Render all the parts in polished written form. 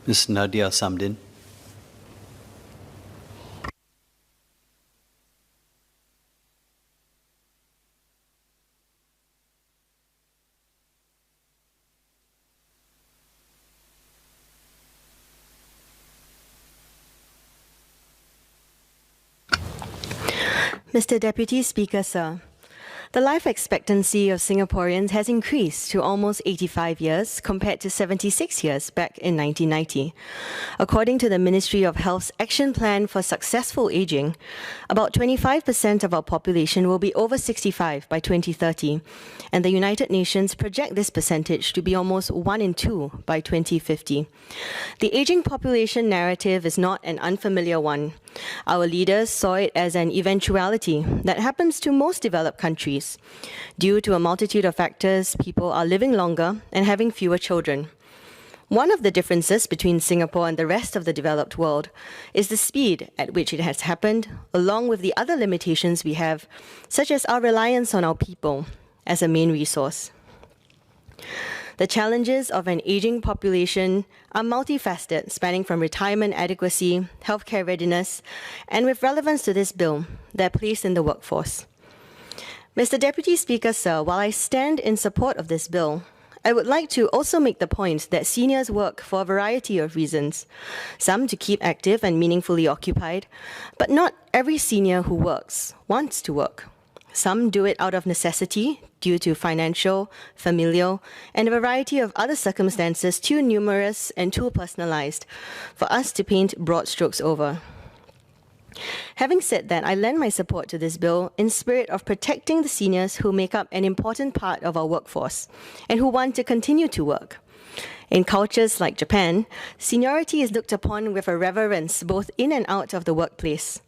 Ms. Nadia Samdin. Mr. Deputy Speaker, sir, the life expectancy of Singaporeans has increased to almost 85 years compared to 76 years back in 1990. According to the Ministry of Health's Action Plan for Successful Aging, about 25% of our population will be over 65 by 2030, and the United Nations project this percentage to be almost 1 in 2 by 2050. The aging population narrative is not an unfamiliar one. Our leaders saw it as an eventuality that happens to most developed countries. Due to a multitude of factors, people are living longer and having fewer children. One of the differences between Singapore and the rest of the developed world is the speed at which it has happened, along with the other limitations we have, such as our reliance on our people as a main resource. The challenges of an aging population are multifaceted, spanning from retirement adequacy, healthcare readiness, and with relevance to this bill, their place in the workforce. Mr. Deputy Speaker, sir, while I stand in support of this bill, I would like to also make the point that seniors work for a variety of reasons, some to keep active and meaningfully occupied, but not every senior who works wants to work. Some do it out of necessity due to financial, familial, and a variety of other circumstances too numerous and too personalized for us to paint broad strokes over. Having said that, I lend my support to this bill in spirit of protecting the seniors who make up an important part of our workforce and who want to continue to work. In cultures like Japan, seniority is looked upon with a reverence both in and out of the workplace.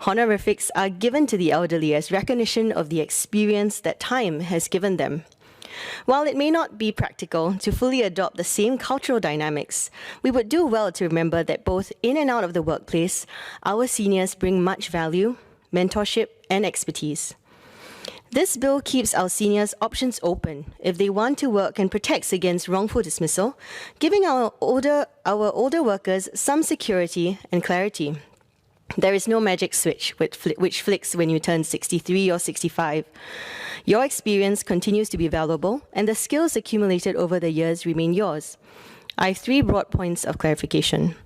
Honorifics are given to the elderly as recognition of the experience that time has given them. While it may not be practical to fully adopt the same cultural dynamics, we would do well to remember that both in and out of the workplace, our seniors bring much value, mentorship, and expertise. This bill keeps our seniors' options open if they want to work and protects against wrongful dismissal, giving our older workers some security and clarity. There is no magic switch which flicks when you turn 63 or 65. Your experience continues to be valuable, and the skills accumulated over the years remain yours. I have 3 broad points of clarification.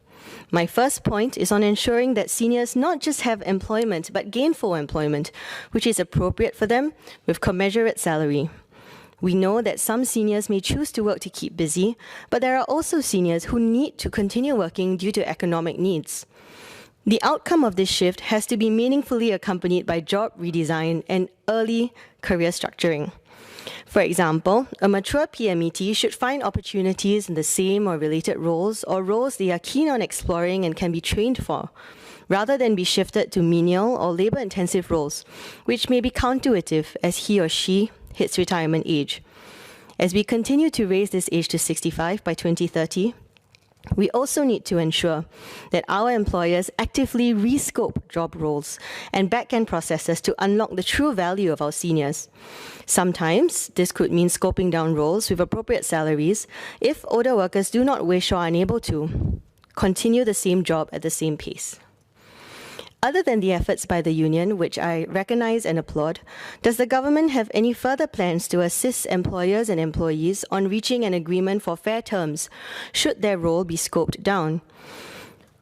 My first point is on ensuring that seniors not just have employment, but gainful employment, which is appropriate for them with commensurate salary. We know that some seniors may choose to work to keep busy, but there are also seniors who need to continue working due to economic needs. The outcome of this shift has to be meaningfully accompanied by job redesign and early career structuring. For example, a mature PMET should find opportunities in the same or related roles or roles they are keen on exploring and can be trained for, rather than be shifted to menial or labor-intensive roles, which may be counterintuitive as he or she hits retirement age. As we continue to raise this age to 65 by 2030, we also need to ensure that our employers actively rescope job roles and back-end processes to unlock the true value of our seniors. Sometimes, this could mean scoping down roles with appropriate salaries if older workers do not wish or are unable to continue the same job at the same pace. Other than the efforts by the union, which I recognize and applaud, does the government have any further plans to assist employers and employees on reaching an agreement for fair terms should their role be scoped down?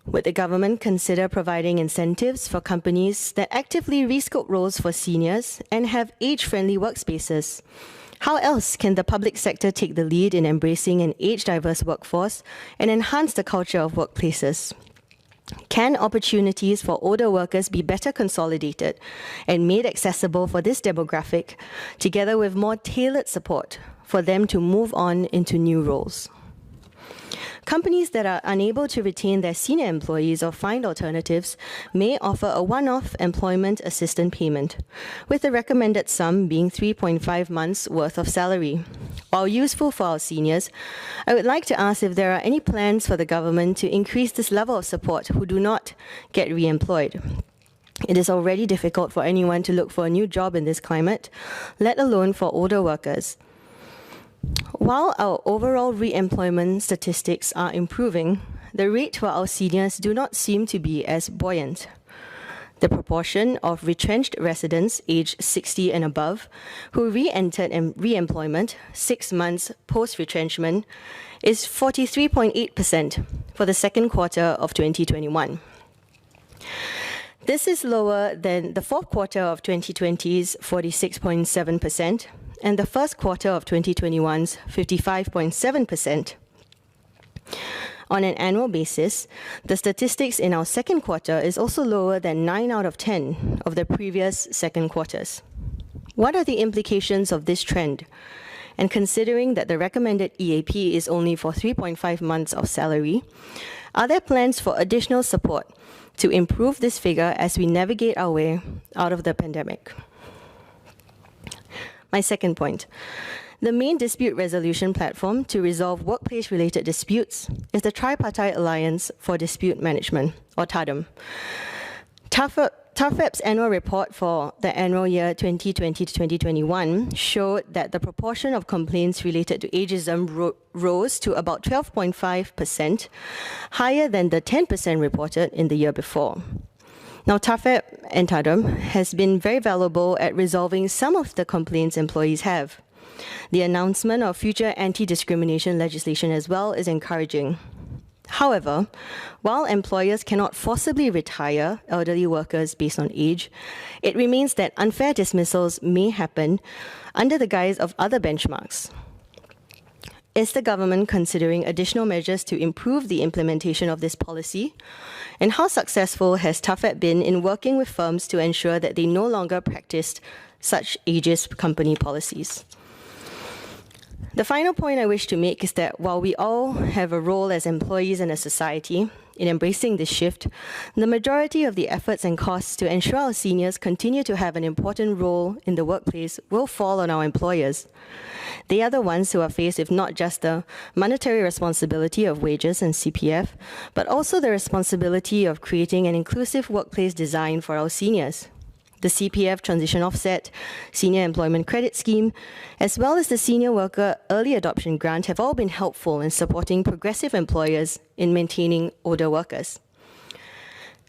Would the government consider providing incentives for companies that actively rescope roles for seniors and have age-friendly workspaces? How else can the public sector take the lead in embracing an age-diverse workforce and enhance the culture of workplaces? Can opportunities for older workers be better consolidated and made accessible for this demographic, together with more tailored support for them to move on into new roles? Companies that are unable to retain their senior employees or find alternatives may offer a one-off employment assistance payment, with the recommended sum being 3.5 months' worth of salary. While useful for our seniors, I would like to ask if there are any plans for the government to increase this level of support who do not get re-employed. It is already difficult for anyone to look for a new job in this climate, let alone for older workers. While our overall re-employment statistics are improving, the rate for our seniors do not seem to be as buoyant. The proportion of retrenched residents aged 60 and above who re-entered re-employment 6 months post-retrenchment is 43.8% for the second quarter of 2021. This is lower than the fourth quarter of 2020's 46.7% and the first quarter of 2021's 55.7%. On an annual basis, the statistics in our second quarter is also lower than 9 out of 10 of the previous second quarters. What are the implications of this trend? And considering that the recommended EAP is only for 3.5 months of salary, are there plans for additional support to improve this figure as we navigate our way out of the pandemic? My second point. The main dispute resolution platform to resolve workplace-related disputes is the Tripartite Alliance for Dispute Management, or TADM. TAFEP's annual report for the annual year 2020 to 2021 showed that the proportion of complaints related to ageism rose to about 12.5%, higher than the 10% reported in the year before. Now, TAFEP and TADM has been very valuable at resolving some of the complaints employees have. The announcement of future anti-discrimination legislation as well is encouraging. However, while employers cannot forcibly retire elderly workers based on age, it remains that unfair dismissals may happen under the guise of other benchmarks. Is the government considering additional measures to improve the implementation of this policy? And how successful has TAFEP been in working with firms to ensure that they no longer practice such ageist company policies? The final point I wish to make is that while we all have a role as employees in a society in embracing this shift, the majority of the efforts and costs to ensure our seniors continue to have an important role in the workplace will fall on our employers. They are the ones who are faced with not just the monetary responsibility of wages and CPF, but also the responsibility of creating an inclusive workplace design for our seniors. The CPF Transition Offset, Senior Employment Credit Scheme, as well as the Senior Worker Early Adoption Grant have all been helpful in supporting progressive employers in maintaining older workers.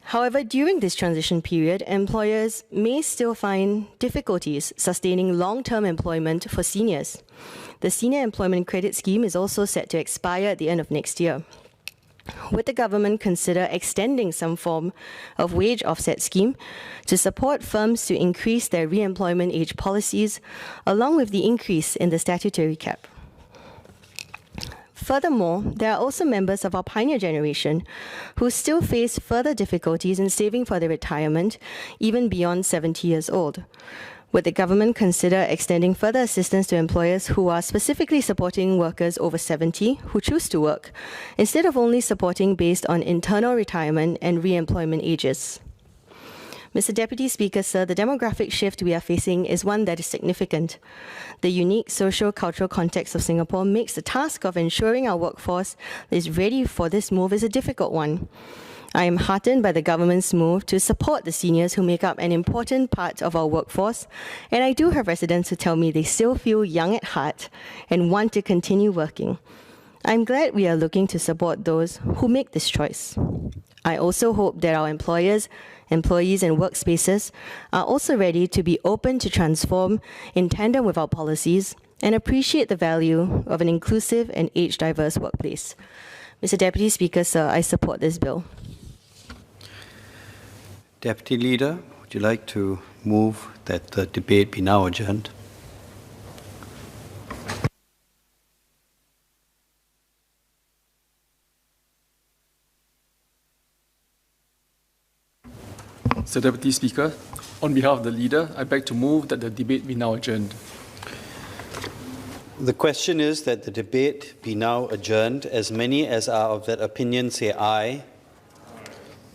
However, during this transition period, employers may still find difficulties sustaining long-term employment for seniors. The Senior Employment Credit Scheme is also set to expire at the end of next year. Would the government consider extending some form of wage offset scheme to support firms to increase their re-employment age policies, along with the increase in the statutory cap? Furthermore, there are also members of our pioneer generation who still face further difficulties in saving for their retirement, even beyond 70 years old. Would the government consider extending further assistance to employers who are specifically supporting workers over 70 who choose to work, instead of only supporting based on internal retirement and re-employment ages? Mr. Deputy Speaker, sir, the demographic shift we are facing is one that is significant. The unique socio-cultural context of Singapore makes the task of ensuring our workforce is ready for this move is a difficult one. I am heartened by the government's move to support the seniors who make up an important part of our workforce, and I do have residents who tell me they still feel young at heart and want to continue working. I'm glad we are looking to support those who make this choice. I also hope that our employers, employees, and workspaces are also ready to be open to transform in tandem with our policies and appreciate the value of an inclusive and age-diverse workplace. Mr. Deputy Speaker, sir, I support this bill. Deputy Leader, would you like to move that the debate be now adjourned? Mr. Deputy Speaker, on behalf of the Leader, I beg to move that the debate be now adjourned. The question is that the debate be now adjourned. As many as are of that opinion say aye.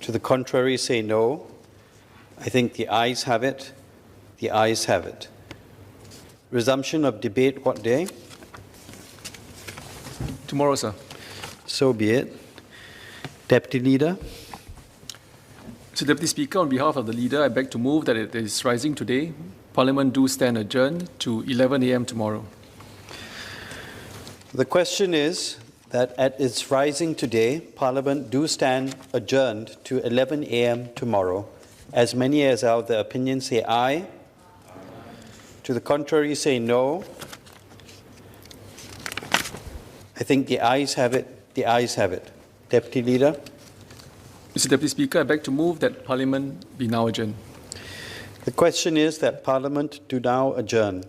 To the contrary say no. I think the ayes have it. The ayes have it. Resumption of debate what day? Tomorrow, sir. So be it. Deputy Leader. Mr. Deputy Speaker, on behalf of the Leader, I beg to move that it is rising today. Parliament do stand adjourned to 11 a.m. tomorrow. The question is that at its rising today, Parliament do stand adjourned to 11 a.m. tomorrow. As many as are of the opinion say aye. To the contrary say no. I think the ayes have it. The ayes have it. Deputy Leader. Mr. Deputy Speaker, I beg to move that Parliament be now adjourned. The question is that Parliament do now adjourn.